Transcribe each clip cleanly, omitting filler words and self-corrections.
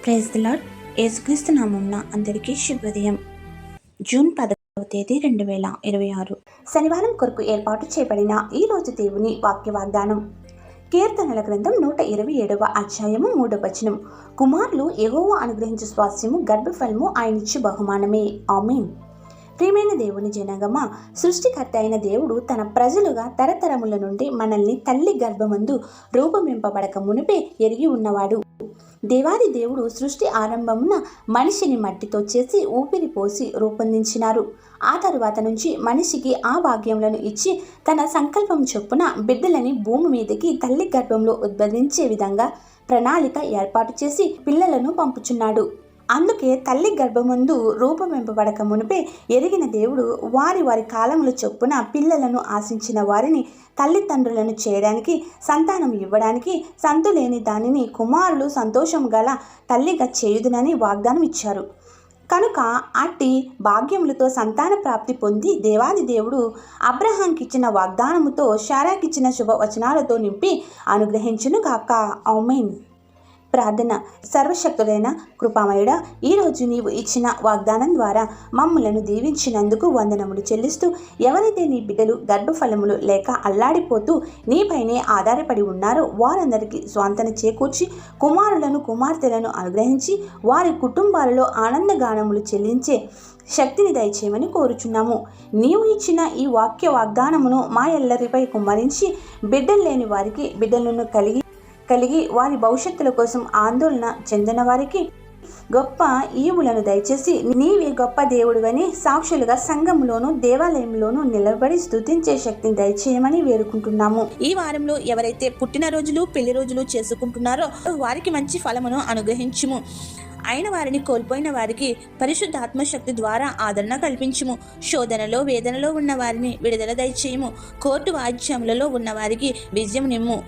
Praise the lord. యేసుక్రీస్తు నామమున అందరికీ శుభోదయం. జూన్ 10వ తేదీ 2026 శనివారం కొరకు ఏర్పాటు చేయబడిన ఈ రోజు దేవుని వాక్య వాగ్దానం. కీర్తనల గ్రంథం 127వ అధ్యాయము 3వ వచనం. కుమారులు యెహోవా అనుగ్రహించు స్వాస్యము, గర్భఫలము ఆయనిచ్చు బహుమానమే. ఆమేన్. ప్రియమైన దేవుని జనాంగమా, సృష్టికర్త అయిన దేవుడు తన ప్రజలుగా తరతరముల నుండి మనల్ని తల్లి గర్భమందు రూపమింపబడక మునిపే ఎరిగి ఉన్నవాడు. దేవాది దేవుడు సృష్టి ఆరంభమున మనిషిని మట్టితో చేసి ఊపిరి పోసి రూపొందించినారు. ఆ తరువాత నుంచి మనిషికి ఆ భాగ్యములను ఇచ్చి తన సంకల్పం చొప్పున బిడ్డలని భూమి మీదకి తల్లి గర్భంలో ఉద్భవించే విధంగా ప్రణాళిక ఏర్పాటు చేసి పిల్లలను పంపుచున్నాడు. అందుకే తల్లి గర్భమందు రూపమింపబడక మునిపే ఎరిగిన దేవుడు వారి కాలముల చొప్పున పిల్లలను ఆశించిన వారిని తల్లిదండ్రులను చేయడానికి, సంతానం ఇవ్వడానికి, సంతులేని దానిని కుమారులు సంతోషం గల తల్లిగా చేయుదునని వాగ్దానం ఇచ్చారు. కనుక అట్టి భాగ్యములతో సంతాన ప్రాప్తి పొంది దేవాది దేవుడు అబ్రహాంకిచ్చిన వాగ్దానముతో శారాకిచ్చిన శుభవచనాలతో నింపి అనుగ్రహించును గాక. ఆమేన్. ప్రార్థన. సర్వశక్తుడైన కృపామయుడా, ఈరోజు నీవు ఇచ్చిన వాగ్దానం ద్వారా మమ్ములను దీవించినందుకు వందనములు చెల్లిస్తూ, ఎవరైతే నీ బిడ్డలు గర్భఫలములు లేక అల్లాడిపోతూ నీపైనే ఆధారపడి ఉన్నారో వారందరికీ స్వాంతన చేకూర్చి కుమారులను కుమార్తెలను అనుగ్రహించి వారి కుటుంబాలలో ఆనందగానములు చెల్లించే శక్తిని దయచేయమని కోరుచున్నాము. నీవు ఇచ్చిన ఈ వాక్య వాగ్దానమును మా ఎల్లరిపై కుమ్మరించి బిడ్డలు లేని వారికి బిడ్డలను కలిగి వారి భవిష్యత్తుల కోసం ఆందోళన చెందిన వారికి గొప్ప ఈవులను దయచేసి నీవే గొప్ప దేవుడివని సాక్షులుగా సంఘంలోను దేవాలయంలోను నిలబడి స్తుతించే శక్తిని దయచేయమని వేడుకుంటున్నాము. ఈ వారంలో ఎవరైతే పుట్టినరోజులు పెళ్లి రోజులు చేసుకుంటున్నారో వారికి మంచి ఫలమును అనుగ్రహించుము. అయిన వారిని కోల్పోయిన వారికి పరిశుద్ధాత్మశక్తి ద్వారా ఆదరణ కల్పించుము. శోధనలో వేదనలో ఉన్న వారిని విడుదల దయచేయము. కోర్టు వాద్యములలో ఉన్న వారికి విజయం నిమ్ము.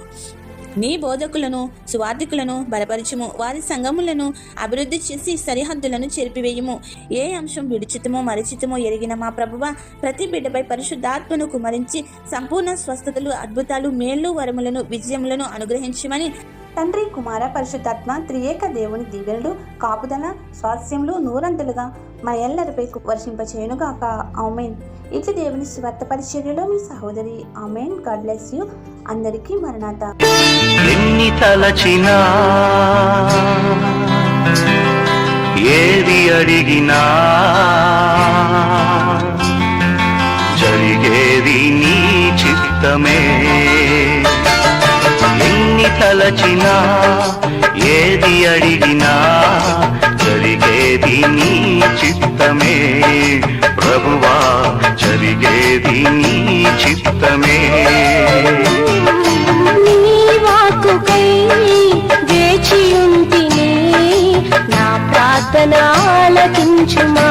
నీ బోధకులను సువార్థికులను బలపరచుము. వారి సంఘములను అభివృద్ధి చేసి సరిహద్దులను చెరిపివేయుము. ఏ అంశం విడిచితమో మరిచితమో ఎరిగిన మా ప్రభువా, ప్రతి బిడ్డపై పరిశుద్ధాత్మను కుమరించి సంపూర్ణ స్వస్థతలు, అద్భుతాలు, మేళ్లు, వరములను, విజయములను అనుగ్రహించమని తండ్రి, కుమార, పరిశుద్ధాత్మ త్రియేక దేవుని దీవెనలు, కాపుదల, స్వాస్యములు నూరంతులుగా మా ఎల్లరిపై వర్షింపచేయునుగాక. ఆమేన్. ఇట్లా దేవుని స్వార్థ పరిచర్యలో మీ సహోదరి. ఆమేన్. God bless you. అందరికీ మరణాత. ఎన్ని తలచినా ఏది అడిగినా జరిగేది నీ చిత్తమే. ఎన్ని తలచినా ఏది అడిగినా జరిగేది నీ చిత్తమే. ప్రభువా, జరిగేది నీ చిత్తమే. నీ వాక్కుకై వేచియుంటిని, నా ప్రార్థన ఆలకించుమా.